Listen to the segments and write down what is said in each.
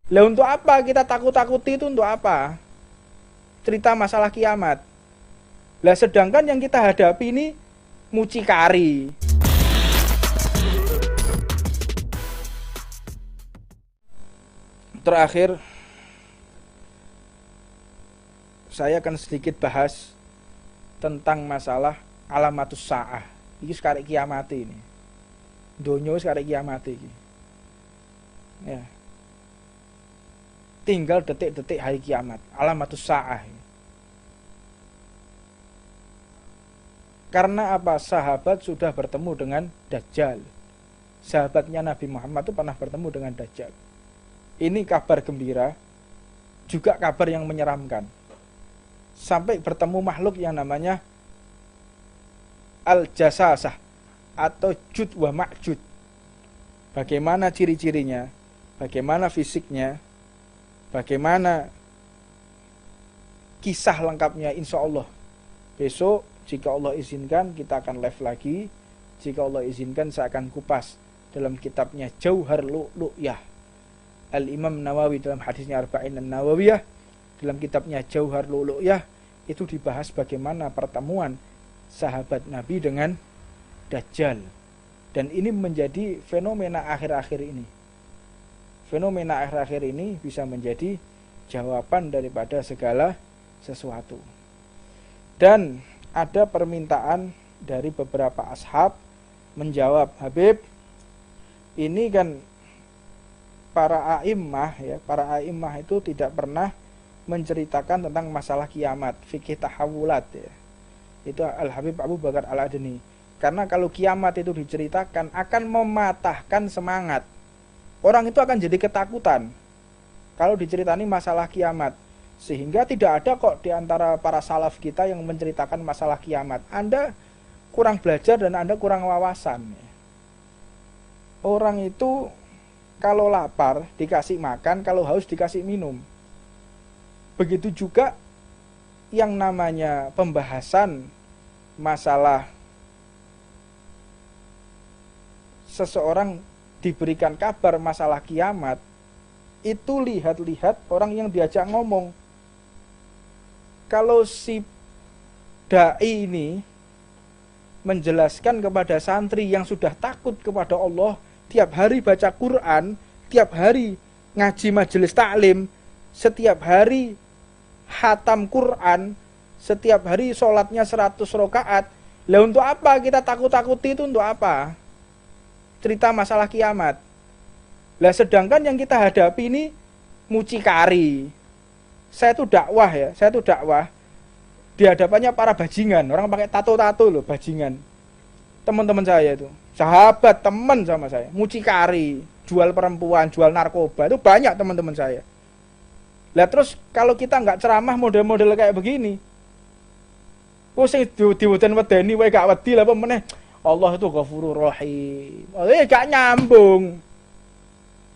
Lah untuk apa kita takut-takuti itu untuk apa? Cerita masalah kiamat. Lah sedangkan yang kita hadapi ini mucikari. Terakhir saya akan sedikit bahas tentang masalah alamatus sa'ah. Ini sekarang kiamat ini. Donya sekarang kiamat ini. Ya. Tinggal detik-detik hari kiamat, alamatus sa'ah. Karena apa? Sahabat sudah bertemu dengan Dajjal. Sahabatnya Nabi Muhammad itu pernah bertemu dengan Dajjal. Ini kabar gembira, juga kabar yang menyeramkan. Sampai bertemu makhluk yang namanya Al-Jasasah atau Jud wa Ma'jud. Bagaimana ciri-cirinya, bagaimana fisiknya, bagaimana kisah lengkapnya, insya Allah besok jika Allah izinkan kita akan live lagi. Jika Allah izinkan saya akan kupas dalam kitabnya Jauhar Lu'lu'yah Al-Imam Nawawi dalam hadisnya Arba'in An-Nawawiyah. Dalam kitabnya Jauhar Lu'lu'yah itu dibahas bagaimana pertemuan sahabat Nabi dengan Dajjal. Dan ini menjadi fenomena akhir-akhir ini. Fenomena akhir-akhir ini bisa menjadi jawaban daripada segala sesuatu. Dan ada permintaan dari beberapa ashab menjawab, Habib, ini kan para a'immah ya, para a'immah itu tidak pernah menceritakan tentang masalah kiamat, fikih tahawulat ya. Itu Al-Habib Abu Bakar Al-Adni. Karena kalau kiamat itu diceritakan akan mematahkan semangat. Orang itu akan jadi ketakutan kalau diceritani masalah kiamat. Sehingga tidak ada kok di antara para salaf kita yang menceritakan masalah kiamat. Anda kurang belajar dan Anda kurang wawasan. Orang itu kalau lapar dikasih makan, kalau haus dikasih minum. Begitu juga yang namanya pembahasan masalah seseorang diberikan kabar masalah kiamat, itu lihat-lihat orang yang diajak ngomong. Kalau si dai ini menjelaskan kepada santri yang sudah takut kepada Allah, tiap hari baca Quran, tiap hari ngaji majelis taklim, setiap hari khatam Quran, setiap hari sholatnya 100 rakaat. Lah untuk apa kita takut-takuti itu untuk apa? Cerita masalah kiamat. Lah sedangkan yang kita hadapi ini mucikari. Saya itu dakwah ya, saya itu dakwah di hadapannya para bajingan, orang pakai tato-tato loh, bajingan. Teman-teman saya itu, sahabat, teman sama saya, mucikari, jual perempuan, jual narkoba, itu banyak teman-teman saya. Lah terus kalau kita nggak ceramah model-model kayak begini, sing diweden-wedeni wae gak wedi lah apa meneh. Allah itu Ghafurur Rahim. Gak nyambung.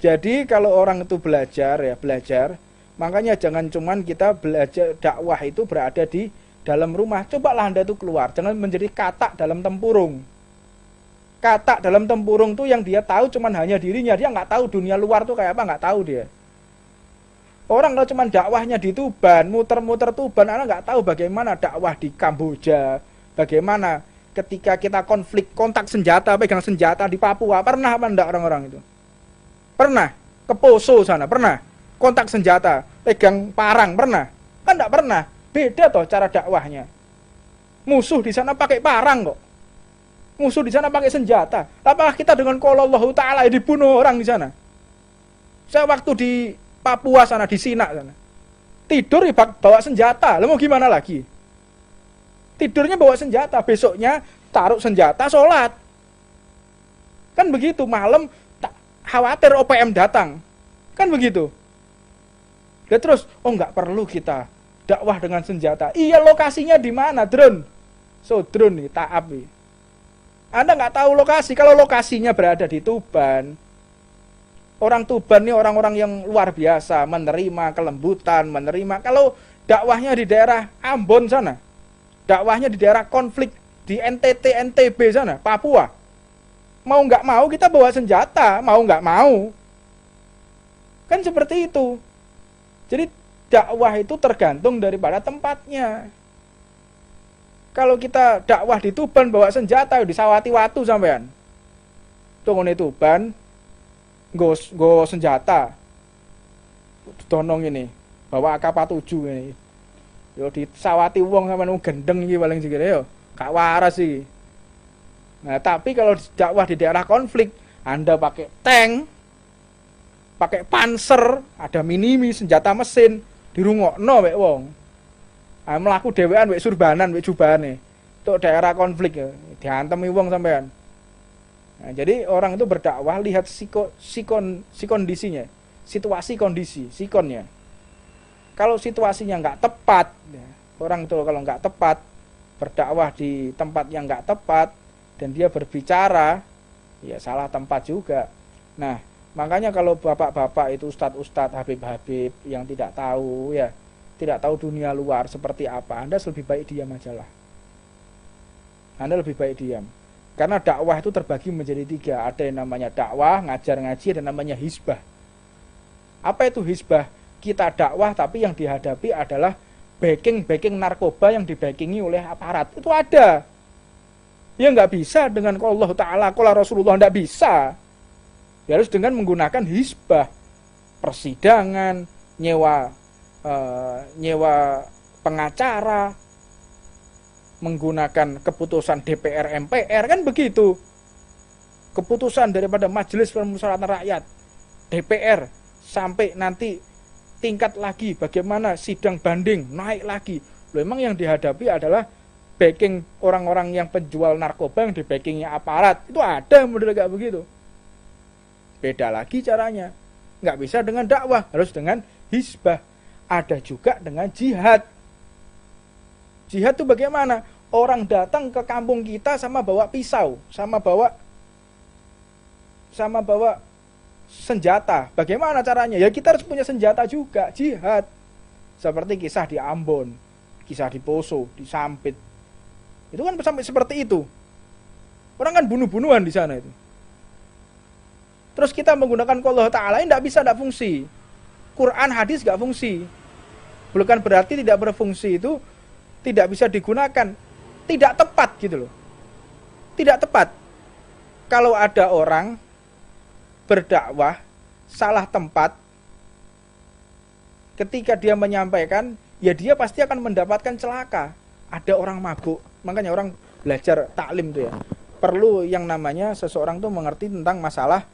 Jadi kalau orang itu belajar ya, belajar, makanya jangan cuman kita belajar dakwah itu berada di dalam rumah. Cobalah Anda itu keluar, jangan menjadi katak dalam tempurung. Katak dalam tempurung tuh yang dia tahu cuman hanya dirinya, dia nggak tahu dunia luar tuh kayak apa, nggak tahu dia. Orang kalau cuman dakwahnya di Tuban, muter-muter Tuban, Anda nggak tahu bagaimana dakwah di Kamboja, bagaimana ketika kita konflik, kontak senjata, pegang senjata di Papua, pernah apa enggak orang-orang itu? Pernah? Ke Poso sana, pernah? Kontak senjata, pegang parang, pernah? Kan enggak pernah. Beda toh cara dakwahnya. Musuh di sana pakai parang kok. Musuh di sana pakai senjata. Apakah kita dengan qaulullahu ta'ala dibunuh orang di sana? Saya waktu di Papua sana, di Sinak sana, tidur bawa senjata. Lalu mau gimana lagi? Tidurnya bawa senjata, besoknya taruh senjata, sholat. Kan begitu, malam khawatir OPM datang. Kan begitu. Ya terus, nggak perlu kita dakwah dengan senjata. Iya, lokasinya di mana? Drone. So, drone nih, taab nih. Anda nggak tahu lokasi. Kalau lokasinya berada di Tuban, orang Tuban nih orang-orang yang luar biasa, menerima kelembutan, menerima. Kalau dakwahnya di daerah Ambon sana, dakwahnya di daerah konflik di NTT, NTB sana, Papua. Mau nggak mau kita bawa senjata, mau nggak mau. Kan seperti itu. Jadi dakwah itu tergantung daripada tempatnya. Kalau kita dakwah di Tuban bawa senjata di Sawati Watu sampean. Tunggu Tuban nggo senjata. Donong ini, bawa AK-47 ini. Yo di Sawati wong sampean gendeng iki paling sikile yo. Gak waras iki. Nah, tapi kalau dakwah di daerah konflik, Anda pakai tank, pakai panser, ada minimi, senjata mesin, dirungokno wek wong. Ah mlaku dhewean wek surbanan wek jubane. Tok daerah konflik ya, diantemi wong sampean. Nah, jadi orang itu berdakwah lihat kondisinya, situasi kondisi, sikonnya. Kalau situasinya nggak tepat, ya, orang itu kalau nggak tepat berdakwah di tempat yang nggak tepat dan dia berbicara, ya salah tempat juga. Nah, makanya kalau bapak-bapak itu ustadz-ustadz, habib-habib yang tidak tahu ya, tidak tahu dunia luar seperti apa, Anda lebih baik diam aja lah. Anda lebih baik diam. Karena dakwah itu terbagi menjadi 3. Ada yang namanya dakwah, ngajar ngaji, dan namanya hizbah. Apa itu hizbah? Kita dakwah tapi yang dihadapi adalah backing narkoba yang dibackingi oleh aparat. Itu ada. Ya nggak bisa dengan Allah Ta'ala, qala Rasulullah, nggak bisa. Ya harus dengan menggunakan hizbah, persidangan, nyewa pengacara, menggunakan keputusan DPR MPR, kan begitu. Keputusan daripada Majelis Permusyawaratan Rakyat, DPR, sampai nanti tingkat lagi bagaimana sidang banding naik lagi. Loh, emang yang dihadapi adalah backing orang-orang yang penjual narkoba yang dibackingi aparat. Itu ada model kayak begitu. Beda lagi caranya. Nggak bisa dengan dakwah, harus dengan hizbah. Ada juga dengan jihad. Jihad itu bagaimana? Orang datang ke kampung kita sama bawa pisau, sama bawa senjata. Bagaimana caranya? Ya kita harus punya senjata juga, jihad. Seperti kisah di Ambon, kisah di Poso, di Sampit. Itu kan sampai seperti itu. Orang kan bunuh-bunuhan di sana itu. Terus kita menggunakan Allah Ta'ala ini tidak fungsi. Quran, hadis gak fungsi. Bukan berarti tidak berfungsi itu tidak bisa digunakan. Tidak tepat gitu loh. Tidak tepat. Kalau ada orang berdakwah salah tempat, ketika dia menyampaikan, ya dia pasti akan mendapatkan celaka. Ada orang mabuk. Makanya orang belajar taklim tuh ya. Perlu yang namanya seseorang tuh mengerti tentang masalah,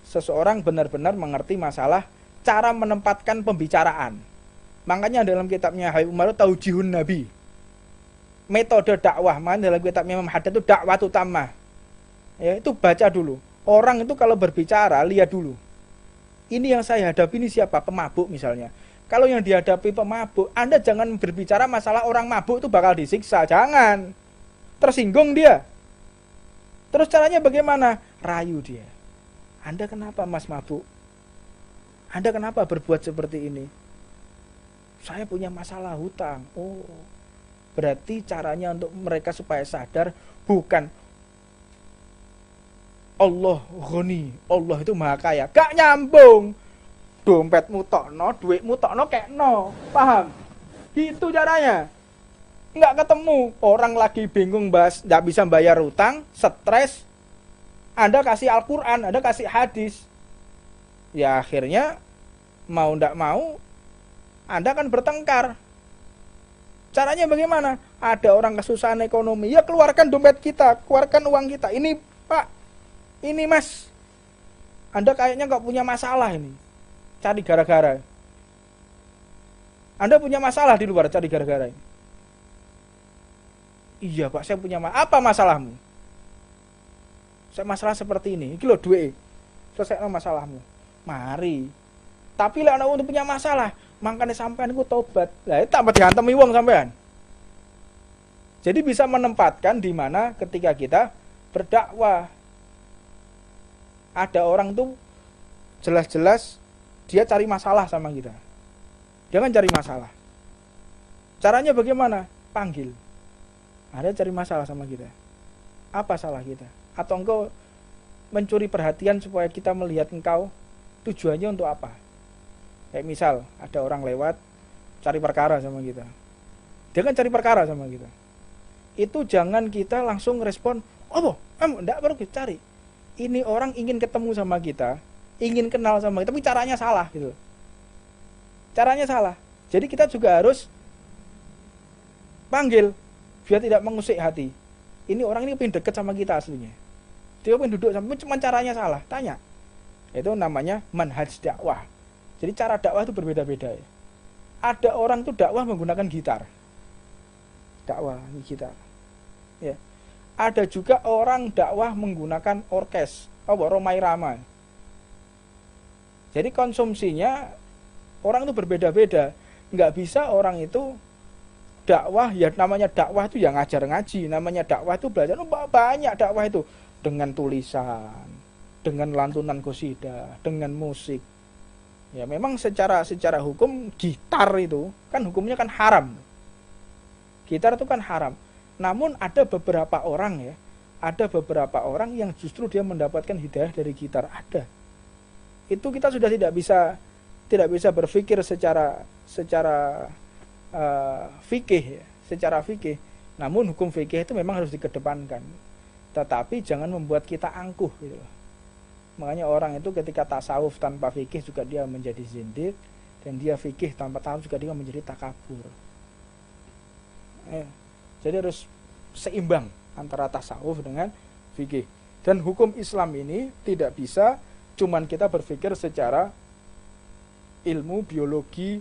seseorang benar-benar mengerti masalah cara menempatkan pembicaraan. Makanya dalam kitabnya Habib Umar Taujihun Nabi, metode dakwah, makanya dalam kitabnya Imam Haddad itu dakwah utamah. Ya, itu baca dulu. Orang itu kalau berbicara, lihat dulu. Ini yang saya hadapi ini siapa? Pemabuk misalnya. Kalau yang dihadapi pemabuk, Anda jangan berbicara masalah orang mabuk itu bakal disiksa. Jangan. Tersinggung dia. Terus caranya bagaimana? Rayu dia. Anda kenapa mas mabuk? Anda kenapa berbuat seperti ini? Saya punya masalah hutang. Oh, berarti caranya untuk mereka supaya sadar bukan Allah ghani, Allah itu maha kaya. Gak nyambung. Dompetmu tokno, duitmu tokno kekno. Paham? Gitu caranya. Nggak ketemu. Orang lagi bingung bahas, nggak bisa bayar hutang, stres. Anda kasih Al-Quran, Anda kasih hadis. Ya akhirnya mau nggak mau Anda kan bertengkar. Caranya bagaimana? Ada orang kesusahan ekonomi, ya keluarkan dompet kita, keluarkan uang kita. Ini Pak, ini Mas, Anda kayaknya nggak punya masalah ini. Cari gara-gara. Anda punya masalah di luar, cari gara-gara ini. Iya Pak, saya punya masalah. Apa masalahmu? Saya masalah seperti ini. Iki lho duit. Selesaikan masalahmu. Mari. Tapi lah anak untuk punya masalah, makanya sampean ku tobat. Lah itu tambah dihantemi wong sampean. Jadi bisa menempatkan di mana ketika kita berdakwah. Ada orang tuh jelas-jelas dia cari masalah sama kita. Jangan cari masalah. Caranya bagaimana? Panggil. Ada cari masalah sama kita. Apa salah kita? Atau engkau mencuri perhatian supaya kita melihat engkau, tujuannya untuk apa? Kayak misal ada orang lewat cari perkara sama kita. Dia kan cari perkara sama kita. Itu jangan kita langsung respon, "Oh, enggak perlu kita cari." Ini orang ingin ketemu sama kita, ingin kenal sama kita, tapi caranya salah gitu. Caranya salah. Jadi kita juga harus panggil biar tidak mengusik hati. Ini orang ini pengen deket sama kita aslinya. Dia pengen duduk sama, cuma caranya salah. Tanya. Itu namanya manhaj dakwah. Jadi cara dakwah itu berbeda-beda ya. Ada orang tuh dakwah menggunakan gitar. Dakwah ini gitar. Ya. Ada juga orang dakwah menggunakan orkes, Romai Rama. Jadi konsumsinya orang itu berbeda-beda. Nggak bisa orang itu dakwah, ya namanya dakwah itu yang ngajar ngaji, namanya dakwah itu belajar. Banyak dakwah itu dengan tulisan, dengan lantunan qasidah, dengan musik. Ya memang secara hukum gitar itu kan hukumnya kan haram. Gitar itu kan haram. Namun ada beberapa orang ya, ada beberapa orang yang justru dia mendapatkan hidayah dari gitar, ada. Itu kita sudah tidak bisa berpikir secara fikih ya, secara fikih. Namun hukum fikih itu memang harus dikedepankan. Tetapi jangan membuat kita angkuh gitu. Makanya orang itu ketika tasawuf tanpa fikih juga dia menjadi zindiq, dan dia fikih tanpa tasawuf juga dia menjadi takabur. Jadi harus seimbang antara tasawuf dengan fikih. Dan hukum Islam ini tidak bisa cuman kita berpikir secara ilmu biologi,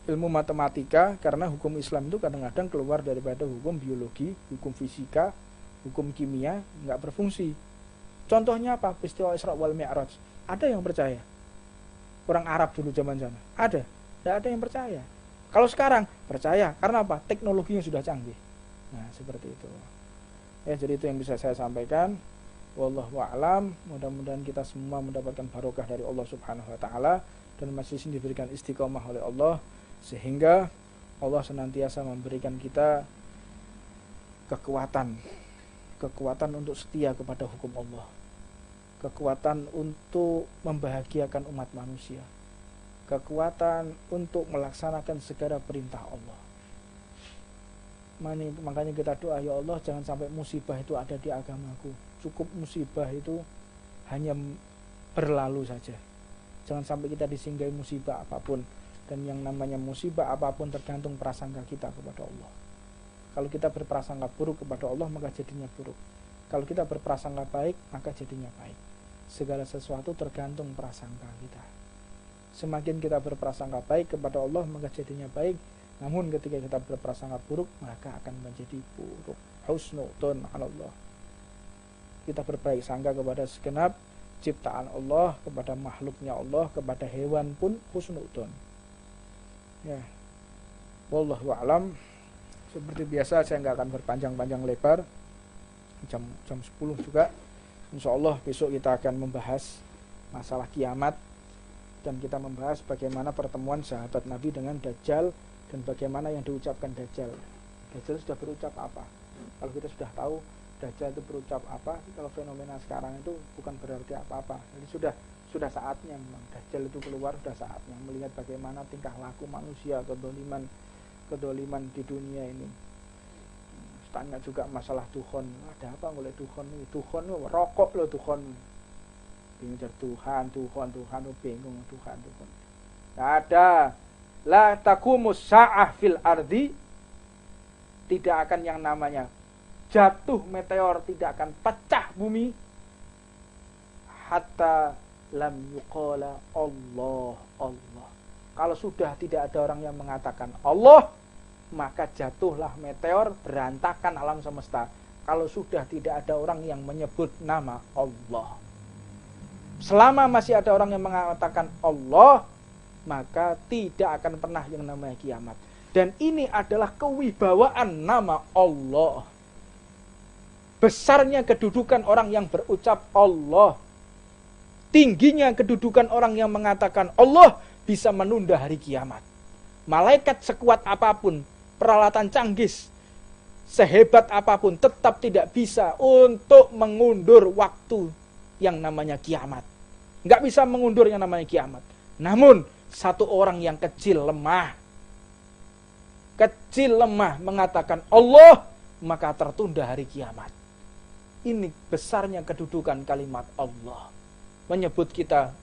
ilmu matematika, karena hukum Islam itu kadang-kadang keluar daripada hukum biologi, hukum fisika, hukum kimia, nggak berfungsi. Contohnya apa? Peristiwa Isra wal Mi'raj. Ada yang percaya? Orang Arab dulu zaman sana. Ada? Tidak ada yang percaya. Kalau sekarang percaya, karena apa? Teknologinya sudah canggih. Nah, seperti itu. Ya, jadi itu yang bisa saya sampaikan. Wallahu a'lam. Mudah-mudahan kita semua mendapatkan barokah dari Allah Subhanahu wa taala dan majelis ini diberikan istiqomah oleh Allah sehingga Allah senantiasa memberikan kita kekuatan untuk setia kepada hukum Allah. Kekuatan untuk membahagiakan umat manusia. Kekuatan untuk melaksanakan segala perintah Allah. Makanya kita doa, ya Allah jangan sampai musibah itu ada di agamaku. Cukup musibah itu hanya berlalu saja. Jangan sampai kita disinggahi musibah apapun. Dan yang namanya musibah apapun tergantung prasangka kita kepada Allah. Kalau kita berprasangka buruk kepada Allah maka jadinya buruk. Kalau kita berprasangka baik maka jadinya baik. Segala sesuatu tergantung prasangka kita. Semakin kita berprasangka baik kepada Allah maka jadinya baik. Namun ketika kita berprasangka buruk maka akan menjadi buruk. Husnudon Allah. Kita berbaik sangka kepada segenap ciptaan Allah, kepada makhluknya Allah, kepada hewan pun husnudon. Ya. Wallahu a'lam. Seperti biasa saya nggak akan berpanjang-panjang lebar. Jam 10 juga. Insya Allah besok kita akan membahas masalah kiamat dan kita membahas bagaimana pertemuan sahabat Nabi dengan Dajjal dan bagaimana yang diucapkan Dajjal. Dajjal sudah berucap apa? Kalau kita sudah tahu Dajjal itu berucap apa, kalau fenomena sekarang itu bukan berarti apa-apa. Jadi sudah saatnya memang Dajjal itu keluar, sudah saatnya melihat bagaimana tingkah laku manusia, kedoliman di dunia ini. Tanya juga masalah Tuhan, ada apa oleh Tuhan ini? Tuhan rokok loh Tuhan. Bingung Tuhan, bingung Tuhan. Tidak ada. La taqumus sa'ah fil ardi, tidak akan yang namanya jatuh meteor, tidak akan pecah bumi hatta lam yuqala Allah. Kalau sudah tidak ada orang yang mengatakan Allah, maka jatuhlah meteor, berantakan alam semesta. Kalau sudah tidak ada orang yang menyebut nama Allah. Selama masih ada orang yang mengatakan Allah, maka tidak akan pernah yang namanya kiamat. Dan ini adalah kewibawaan nama Allah. Besarnya kedudukan orang yang berucap Allah. Tingginya kedudukan orang yang mengatakan Allah bisa menunda hari kiamat. Malaikat sekuat apapun, peralatan canggih sehebat apapun, tetap tidak bisa untuk mengundur waktu yang namanya kiamat. Nggak bisa mengundur yang namanya kiamat. Namun Satu orang yang kecil lemah mengatakan Allah, maka tertunda hari kiamat. Ini besarnya kedudukan kalimat Allah. Menyebut kita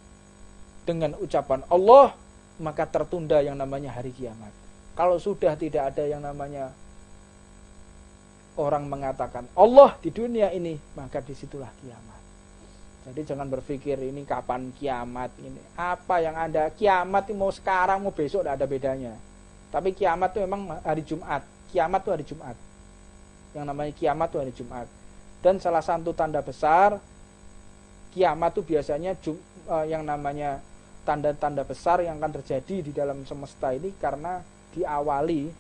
dengan ucapan Allah, maka tertunda yang namanya hari kiamat. Kalau sudah tidak ada yang namanya orang mengatakan Allah di dunia ini, maka disitulah kiamat. Jadi jangan berpikir ini kapan kiamat ini. Apa yang Anda kiamat mau sekarang mau besok tidak ada bedanya. Tapi kiamat itu memang hari Jumat. Kiamat itu hari Jumat. Yang namanya kiamat itu hari Jumat. Dan salah satu tanda besar kiamat itu biasanya yang namanya tanda-tanda besar yang akan terjadi di dalam semesta ini karena diawali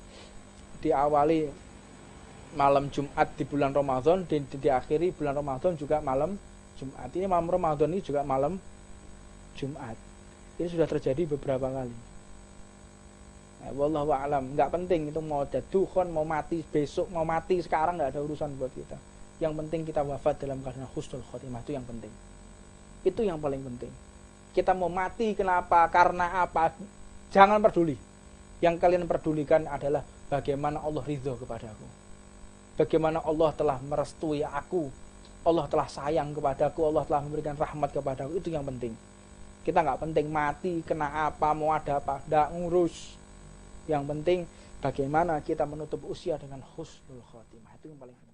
malam Jumat di bulan Ramadan dan diakhiri bulan Ramadan juga malam Jumat. Ini malam Ramadan ini juga malam Jumat. Ini sudah terjadi beberapa kali. Wallahu a'lam. Nggak penting itu mau dadukhon, mau mati besok, mau mati sekarang, nggak ada urusan buat kita. Yang penting kita wafat dalam keadaan husnul khotimah, itu yang penting. Itu yang paling penting. Kita mau mati kenapa, karena apa, jangan peduli. Yang kalian pedulikan adalah bagaimana Allah ridho kepadaku, bagaimana Allah telah merestui aku, Allah telah sayang kepadaku, Allah telah memberikan rahmat kepadaku. Itu yang penting. Kita nggak penting mati kena apa, mau ada apa, nggak ngurus. Yang penting bagaimana kita menutup usia dengan husnul khotimah. Itu yang paling penting.